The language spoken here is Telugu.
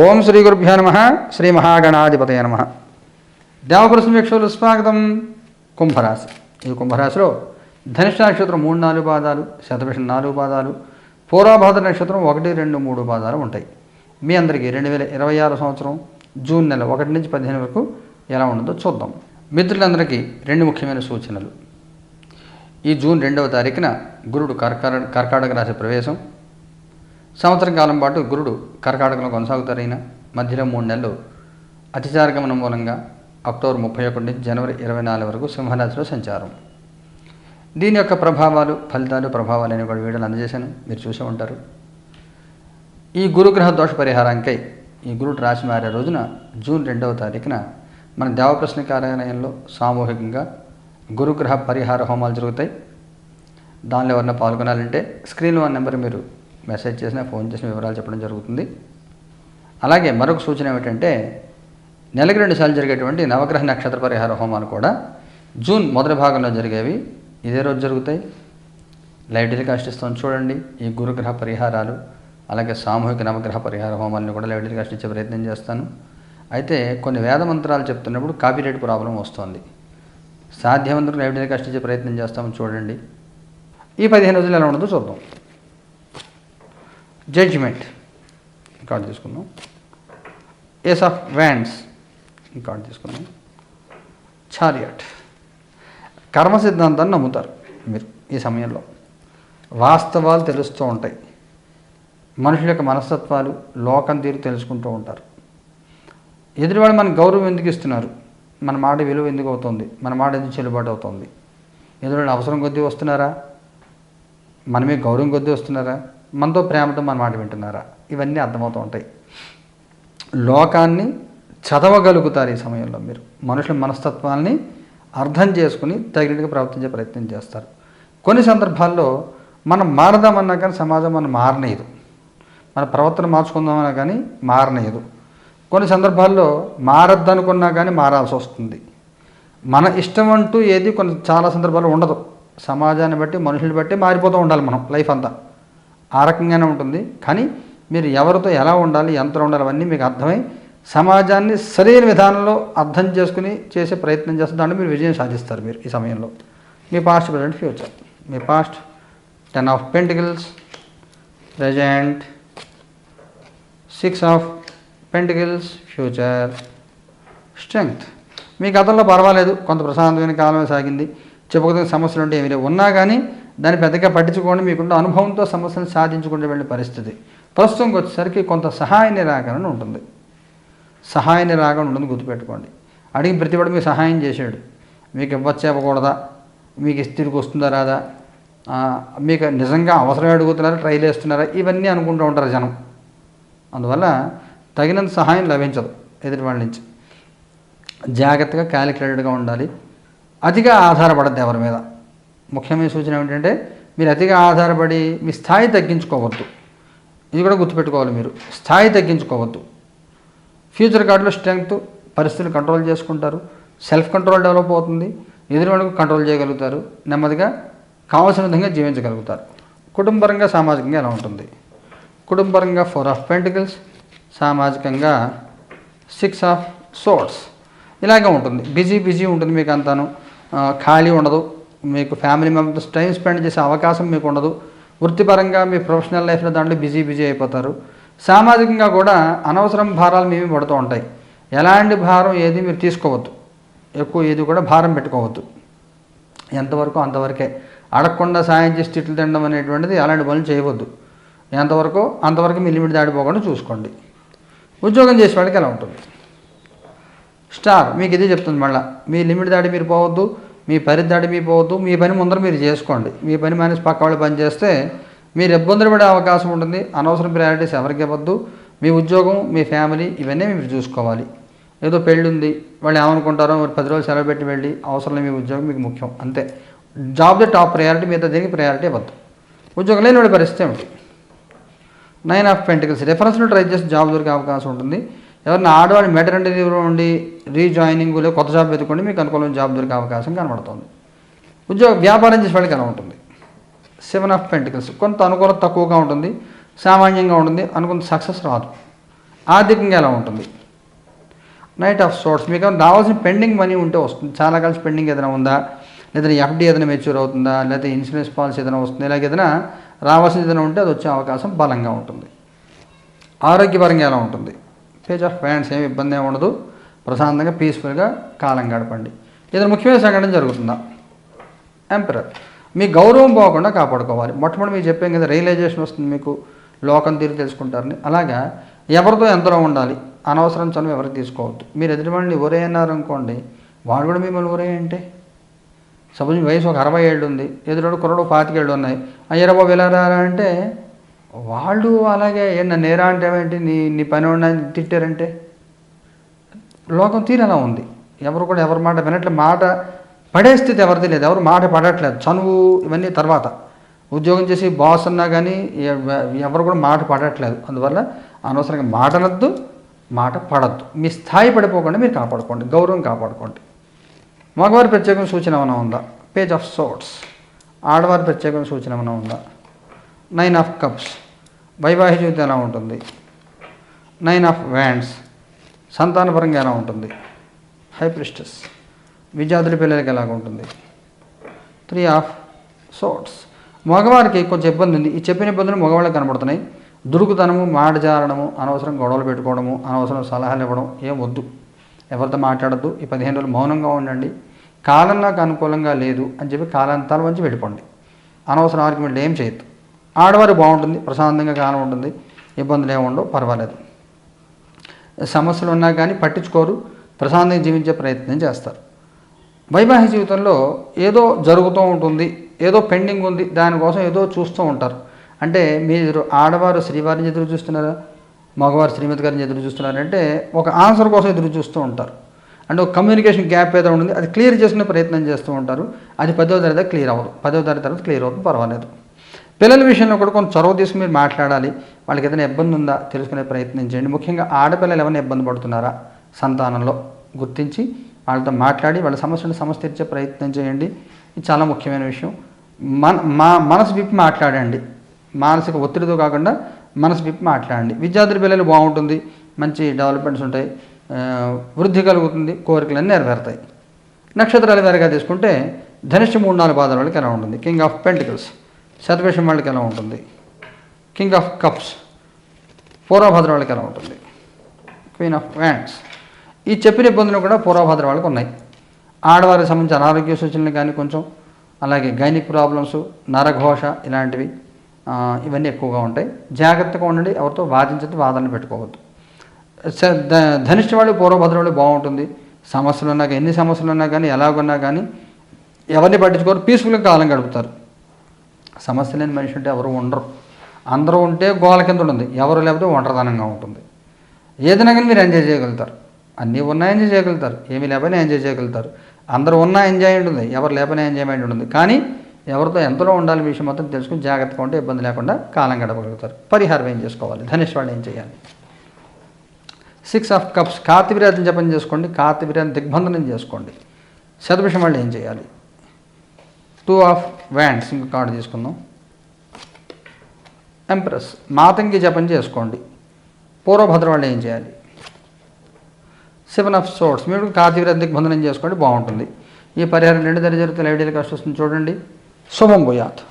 ఓం శ్రీ గురుభ్యో నమః. శ్రీ మహాగణాధిపతయ నమః. దేవపురుష వీక్షకులు స్వాగతం. కుంభరాశి. ఈ కుంభరాశిలో ధనిష్ట నక్షత్రం 3-4 పాదాలు, శతభిషం 4 పాదాలు, పూర్వభాద్ర నక్షత్రం 1, 2, 3 పాదాలు ఉంటాయి. మీ అందరికీ 2026 సంవత్సరం జూన్ నెల 1 నుంచి 15 వరకు ఎలా ఉండదో చూద్దాం. మిత్రులందరికీ 2 ముఖ్యమైన సూచనలు. ఈ జూన్ 2వ తారీఖున గురుడు కర్కాటక రాశి ప్రవేశం. సంవత్సరం కాలం పాటు గురుడు కర్కాటకంలో కొనసాగుతారైన మధ్యలో 3 నెలలు అతిచార గమనం మూలంగా అక్టోబర్ 31 నుంచి జనవరి 24 వరకు సింహరాశిలో సంచారం. దీని యొక్క ప్రభావాలు, ఫలితాలు, ప్రభావాలు అనే కూడా వీడియోలు అందజేశాను, మీరు చూసే ఉంటారు. ఈ గురుగ్రహ దోష పరిహారానికై ఈ గురుడు రాశి మారే రోజున జూన్ 2వ తారీఖున మన దేవప్రశ్న కార్యాలయంలో సామూహికంగా గురుగ్రహ పరిహార హోమాలు జరుగుతాయి. దానిలో ఎవరైనా పాల్గొనాలంటే స్క్రీన్లో ఉన్న నెంబర్ మీరు మెసేజ్ చేసినా, ఫోన్ చేసిన వివరాలు చెప్పడం జరుగుతుంది. అలాగే మరొక సూచన ఏమిటంటే, నెలకి 2 సార్లు జరిగేటువంటి నవగ్రహ నక్షత్ర పరిహార హోమాలు కూడా జూన్ మొదటి భాగంలో జరిగేవి ఇదే రోజు జరుగుతాయి. లైవ్ టెలికాస్ట్ ఇస్తాను చూడండి. ఈ గురుగ్రహ పరిహారాలు అలాగే సామూహిక నవగ్రహ పరిహార హోమాలను కూడా లైవ్ టెలికాస్ట్ ఇచ్చే ప్రయత్నం చేస్తాను. అయితే కొన్ని వేద మంత్రాలు చెప్తున్నప్పుడు కాపీరైట్ ప్రాబ్లం వస్తుంది. సాధ్యమంతరం లైవ్ టెలికాస్ట్ ఇచ్చే ప్రయత్నం చేస్తాము చూడండి. ఈ 15 రోజులు ఎలా ఉండదో చూద్దాం. జడ్జిమెంట్ కార్డు తీసుకుందాం. ఏస్ ఆఫ్ వ్యాండ్స్ కార్డు తీసుకుందాం. చారియట్. కర్మ సిద్ధాంతాన్ని నమ్ముతారు మీరు ఈ సమయంలో. వాస్తవాలు తెలుస్తూ ఉంటాయి. మనుషుల యొక్క మనస్తత్వాలు, లోకం తీరు తెలుసుకుంటూ ఉంటారు. ఎదుటివాడు మనకు గౌరవం ఎందుకు ఇస్తున్నారు, మన మాట విలువ ఎందుకు అవుతుంది, మన మాట ఎందుకు చెల్లుబాటు అవుతుంది, ఎదుటివాడు అవసరం కొద్దీ వస్తున్నారా, మనమే గౌరవం కొద్దీ వస్తున్నారా, మనతో ప్రేమతో మన మాట వింటున్నారా, ఇవన్నీ అర్థమవుతూ ఉంటాయి. లోకాన్ని చదవగలుగుతారు ఈ సమయంలో మీరు. మనుషుల మనస్తత్వాల్ని అర్థం చేసుకుని తగినట్టుగా ప్రవర్తించే ప్రయత్నం చేస్తారు. కొన్ని సందర్భాల్లో మనం మారదామన్నా కానీ సమాజం మనం మారనేయదు. మన ప్రవర్తన మార్చుకుందామన్నా కానీ మారనేయదు. కొన్ని సందర్భాల్లో మారద్దనుకున్నా కానీ మారాల్సి వస్తుంది. మన ఇష్టం అంటూ ఏది చాలా సందర్భాల్లో ఉండదు. సమాజాన్ని బట్టి, మనుషుల్ని బట్టి మారిపోతూ ఉండాలి మనం లైఫ్ అంతా. ఆ రకంగానే ఉంటుంది. కానీ మీరు ఎవరితో ఎలా ఉండాలి, ఎంత ఉండాలి అవన్నీ మీకు అర్థమై సమాజాన్ని సరైన విధానంలో అర్థం చేసుకుని చేసే ప్రయత్నం చేస్తే దాంట్లో మీరు విజయం సాధిస్తారు. మీరు ఈ సమయంలో మీ పాస్ట్, ప్రజెంట్, ఫ్యూచర్. మీ past 10 of pentacles, present 6 of pentacles, future strength. మీ గతంలో పర్వాలేదు, కొంత ప్రశాంతమైన కాలమే సాగింది, చెప్పుకోదగిన సమస్యలు ఉంటే ఏమి ఉన్నా కానీ దాన్ని పెద్దగా పట్టించుకోండి. మీకున్న అనుభవంతో సమస్యను సాధించుకుంటూ వెళ్ళే పరిస్థితి. ప్రస్తుతంకి వచ్చేసరికి కొంత సహాయ నిరాకరణ ఉంటుంది. సహాయ నిరాకరణ ఉంటుంది, గుర్తుపెట్టుకోండి. అడిగి ప్రతివాడు మీకు సహాయం చేశాడు, మీకు ఇవ్వచ్చా ఇవ్వకూడదా, మీకు తిరిగి వస్తుందా రాదా, మీకు నిజంగా అవసరమే అడుగుతున్నారా, ట్రైల్ వేస్తున్నారా, ఇవన్నీ అనుకుంటూ ఉంటారు జనం. అందువల్ల తగినంత సహాయం లభించదు ఎదుటి వాళ్ళ నుంచి. జాగ్రత్తగా క్యాలిక్యులేటెడ్గా ఉండాలి. అతిగా ఆధారపడద్దు ఎవరి మీద. ముఖ్యమైన సూచన ఏమిటంటే, మీరు అతిగా ఆధారపడి మీ స్థాయి తగ్గించుకోవద్దు. ఇది కూడా గుర్తుపెట్టుకోవాలి. మీరు స్థాయి తగ్గించుకోవద్దు. ఫ్యూచర్ కార్డులో స్ట్రెంగ్త్, పరిస్థితులు కంట్రోల్ చేసుకుంటారు, సెల్ఫ్ కంట్రోల్ డెవలప్ అవుతుంది, ఎదురువాళ్ళకు కంట్రోల్ చేయగలుగుతారు, నెమ్మదిగా కావాల్సిన విధంగా జీవించగలుగుతారు. కుటుంబపరంగా, సామాజికంగా ఎలా ఉంటుంది? కుటుంబపరంగా 4 ఆఫ్ పెంటికల్స్, సామాజికంగా 6 ఆఫ్ సోర్డ్స్. ఇలాగే ఉంటుంది. బిజీ ఉంటుంది. మీకు అంతాను ఖాళీ ఉండదు. మీకు ఫ్యామిలీ మెంబర్స్ టైం స్పెండ్ చేసే అవకాశం మీకు ఉండదు. వృత్తిపరంగా మీ ప్రొఫెషనల్ లైఫ్లో దాంట్లో బిజీ అయిపోతారు. సామాజికంగా కూడా అనవసరం భారాలు మేమే పడుతూ ఉంటాయి. ఎలాంటి భారం ఏది మీరు తీసుకోవద్దు. ఎక్కువ ఏది కూడా భారం పెట్టుకోవద్దు. ఎంతవరకు అంతవరకే. అడగకుండా సాయం చేసి తిట్లు తినడం అనేటువంటిది అలాంటి పనులు చేయవద్దు. ఎంతవరకు అంతవరకు మీ లిమిట్ దాటిపోకుండా చూసుకోండి. ఉద్యోగం చేసే వాళ్ళకి ఎలా ఉంటుంది? స్టార్ మీకు ఇదే చెప్తుంది. మళ్ళీ మీ లిమిట్ దాటి మీరు పోవద్దు, మీ పరిధి దాటి మీరు పోవద్దు. మీ పని ముందర మీరు చేసుకోండి. మీ పని మానేసి పక్క వాళ్ళు పని చేస్తే మీరు ఇబ్బందులు పడే అవకాశం ఉంటుంది. అనవసరం ప్రయారిటీస్ ఎవరికి ఇవ్వద్దు. మీ ఉద్యోగం, మీ ఫ్యామిలీ ఇవన్నీ మీరు చూసుకోవాలి. ఏదో పెళ్ళి ఉంది, వాళ్ళు ఏమనుకుంటారో, మీరు 10 రోజులు సెలవు పెట్టి వెళ్ళి అవసరం లేని మీ ఉద్యోగం మీకు ముఖ్యం అంతే. జాబ్ ది టాప్ ప్రయారిటీ, మీద దేనికి ప్రయారిటీ ఇవ్వద్దు. ఉద్యోగం లేని వాళ్ళ పరిస్థితి ఏమిటి? 9 ఆఫ్ పెంటికల్స్. రెఫరెన్స్లో ట్రై చేసి జాబ్ దొరికే అవకాశం ఉంటుంది. ఎవరైనా ఆడవాళ్ళు మెటర్నిటీ లీవ్లో ఉండి రీజాయినింగ్ కొత్త జాబ్ వెతుక్కోండి, మీకు అనుకూలమైన జాబ్ దొరికే అవకాశం కనబడుతుంది. వ్యాపారం చేసే వాళ్ళకి ఎలా ఉంటుంది? 7 ఆఫ్ పెంటికల్స్. కొంత అనుకూలత తక్కువగా ఉంటుంది, సామాన్యంగా ఉంటుంది, అనుకున్న సక్సెస్ రాదు. ఆర్థికంగా ఎలా ఉంటుంది? Knight of swords. మీకు రావాల్సిన పెండింగ్ మనీ ఉంటే వస్తుంది. చాలా కలిసి పెండింగ్ ఏదైనా ఉందా, లేదా ఎఫ్డి ఏదైనా మెచ్యూర్ అవుతుందా, లేదా ఇన్సూరెన్స్ పాలసీ ఏదైనా వస్తుంది, ఇలాగ ఏదైనా రావాల్సిన ఏదైనా ఉంటే అది వచ్చే అవకాశం బలంగా ఉంటుంది. ఆరోగ్యపరంగా ఎలా ఉంటుంది? Page of wands. ఏమి ఇబ్బంది ఏమి ఉండదు, ప్రశాంతంగా పీస్ఫుల్గా కాలం గడపండి. ఏదైనా ముఖ్యమైన సంఘటన జరుగుతుందా? ఎంపరర్. మీ గౌరవం పోకుండా కాపాడుకోవాలి. మొట్టమొదటి మీకు చెప్పాం కదా, రియలైజేషన్ వస్తుంది, మీకు లోకం తీరు తెలుసుకుంటారని. అలాగా ఎవరితో ఎంతలో ఉండాలి, అనవసరం చనువు ఎవరికి తీసుకోవద్దు. మీరు ఎదుటివాడిని ఒరే అన్నారు అనుకోండి, వాడు కూడా మిమ్మల్ని ఒరే అంటే, సపోజ్ మీ వయసు ఒక 60 ఏళ్ళు ఉంది, ఎదురు కుర్రడు 25 ఏళ్ళు ఉన్నాయి, అయ్యరా బాబు ఇలా రారా అంటే వాళ్ళు అలాగే నన్ను నేరా అంటే ఏంటి, నీ పని ఉండని తిట్టారంటే. లోకం తీరు అలా ఉంది. ఎవరు కూడా ఎవరి మాట వినట్లే. మాట పడే స్థితి ఎవరిది లేదు, ఎవరు మాట పడట్లేదు. చనువు ఇవన్నీ తర్వాత. ఉద్యోగం చేసి బాస్ అన్నా కానీ ఎవరు కూడా మాట పడట్లేదు. అందువల్ల అనవసరంగా మాట అనొద్దు, మాట పడద్దు. మీ స్థాయి పడిపోకుండా మీరు కాపాడుకోండి, గౌరవం కాపాడుకోండి. మగవారి ప్రత్యేకమైన సూచన ఏమైనా ఉందా? Page of swords. ఆడవారి ప్రత్యేకమైన సూచన ఏమైనా ఉందా? 9 ఆఫ్ కప్స్. వైవాహిక జీవితం ఎలా ఉంటుంది? 9 ఆఫ్ వ్యాండ్స్. సంతానపరంగా ఎలా ఉంటుంది? High priestess. విద్యార్థుల పిల్లలకి ఎలాగ ఉంటుంది? 3 ఆఫ్ సోర్ట్స్. మగవారికి కొంచెం ఇబ్బంది ఉంది. ఈ చెప్పిన ఇబ్బందులు మగవాళ్ళకి కనబడుతున్నాయి. దురుకుతనము, మాట జారడము, అనవసరం గొడవలు పెట్టుకోవడము, అనవసరం సలహాలు ఇవ్వడం ఏం వద్దు. ఎవరితో మాట్లాడద్దు. ఈ 15 రోజులు మౌనంగా ఉండండి. కాలం నాకు అనుకూలంగా లేదు అని చెప్పి కాలాంతాల నుంచి వెళ్ళిపోండి. అనవసరం ఆర్గ్యుమెంట్లు ఏం చేయొద్దు. ఆడవారు బాగుంటుంది, ప్రశాంతంగా కాలం ఉంటుంది, ఇబ్బందులు ఏమి ఉండవు, పర్వాలేదు. సమస్యలు ఉన్నా కానీ పట్టించుకోరు, ప్రశాంతంగా జీవించే ప్రయత్నం చేస్తారు. వైవాహిక జీవితంలో ఏదో జరుగుతూ ఉంటుంది, ఏదో పెండింగ్ ఉంది, దానికోసం ఏదో చూస్తూ ఉంటారు. అంటే మీరు ఆడవారు శ్రీవారిని ఎదురు చూస్తున్నారా, మగవారు శ్రీమతి గారిని ఎదురు చూస్తున్నారంటే ఒక ఆన్సర్ కోసం ఎదురు చూస్తూ ఉంటారు. అంటే ఒక కమ్యూనికేషన్ గ్యాప్ ఏదో ఉంటుంది, అది క్లియర్ చేసుకునే ప్రయత్నం చేస్తూ ఉంటారు. అది 10వ తరగతి క్లియర్ అవ్వదు, 10వ తరగతి తర్వాత క్లియర్ అవుతుంది, పర్వాలేదు. పిల్లల విషయంలో కూడా కొంచెం చొరవ తీసుకుని మీరు మాట్లాడాలి. వాళ్ళకి ఏదైనా ఇబ్బంది ఉందా తెలుసుకునే ప్రయత్నం చేయండి. ముఖ్యంగా ఆడపిల్లలు ఏమైనా ఇబ్బంది పడుతున్నారా సంతానంలో గుర్తించి వాళ్ళతో మాట్లాడి వాళ్ళ సమస్యను తీర్చే ప్రయత్నం చేయండి. ఇది చాలా ముఖ్యమైన విషయం. మనసు విప్పి మాట్లాడండి. మానసిక ఒత్తిడితో కాకుండా మనసు విప్పి మాట్లాడండి. విద్యార్థుల పిల్లలు బాగుంటుంది, మంచి డెవలప్మెంట్స్ ఉంటాయి, వృద్ధి కలుగుతుంది, కోరికలన్నీ నెరవేరుతాయి. నక్షత్రాల వారిగా తీసుకుంటే ధనిష్ట 3-4 పాదాల వాళ్ళకి ఎలా ఉంటుంది? King of pentacles. శతభిషం వాళ్ళకి ఎలా ఉంటుంది? King of cups. పూర్వభద్ర వాళ్ళకి ఎలా ఉంటుంది? Queen of wands. ఈ చెప్పిన ఇబ్బందులు కూడా పూర్వభద్ర వాళ్ళకి ఉన్నాయి. ఆడవారికి సంబంధించిన అనారోగ్య సూచనలు కానీ కొంచెం, అలాగే గైనిక్ ప్రాబ్లమ్స్, నరఘోష ఇలాంటివి ఇవన్నీ ఎక్కువగా ఉంటాయి. జాగ్రత్తగా ఉండండి, ఎవరితో వాదించద్దు, వాదనలు పెట్టుకోవద్దు. ధనిష్ట వాళ్ళు పూర్వభద్ర వాళ్ళు బాగుంటుంది. సమస్యలు ఉన్నా కానీ, ఎన్ని సమస్యలు ఉన్నా కానీ, ఎలాగున్నా కానీ ఎవరిని పట్టించుకోరు, పీస్ఫుల్గా కాలం గడుపుతారు. సమస్య లేని మనిషి ఉంటే ఎవరు ఉండరు. అందరూ ఉంటే గోల కింద ఉంటుంది, ఎవరు లేకపోతే ఒంటరితనంగా ఉంటుంది. ఏదైనా కానీ మీరు ఎంజాయ్ చేయగలుగుతారు. అన్నీ ఉన్నా ఎంజాయ్ చేయగలుగుతారు, ఏమీ లేకపోయినా ఎంజాయ్ చేయగలుగుతారు. అందరూ ఉన్నా ఎంజాయ్ ఉంటుంది, ఎవరు లేకపోయినా ఎంజాయ్మెంట్ ఉంటుంది. కానీ ఎవరితో ఎంతలో ఉండాలి విషయం మొత్తం తెలుసుకుని జాగ్రత్తగా ఉంటే ఇబ్బంది లేకుండా కాలం గడపగలుగుతారు. పరిహారం ఏం చేసుకోవాలి? ధనుష్ వాళ్ళు ఏం చేయాలి? 6 ఆఫ్ కప్స్. కార్తీవీర్యాన్ని జపం చేసుకోండి, కార్తీవీర్యాన్ని దిగ్బంధనం చేసుకోండి. శతభిషం వాళ్ళు ఏం చేయాలి? 2 ఆఫ్ వ్యాండ్స్. ఇంకో కార్డు తీసుకుందాం. ఎంప్రెస్. మాతంగి జపం చేసుకోండి. పూర్వభద్ర వాళ్ళు ఏం చేయాలి? 7 ఆఫ్ సోర్ట్స్. మీరు కార్తీవీర్య దిగ్బంధనం చేసుకోండి, బాగుంటుంది. ఈ పరిహారం 2 దరి జరుగుతున్న ఐడియల్ కాస్ట్ వస్తుంది చూడండి. శుభం భూయాత్.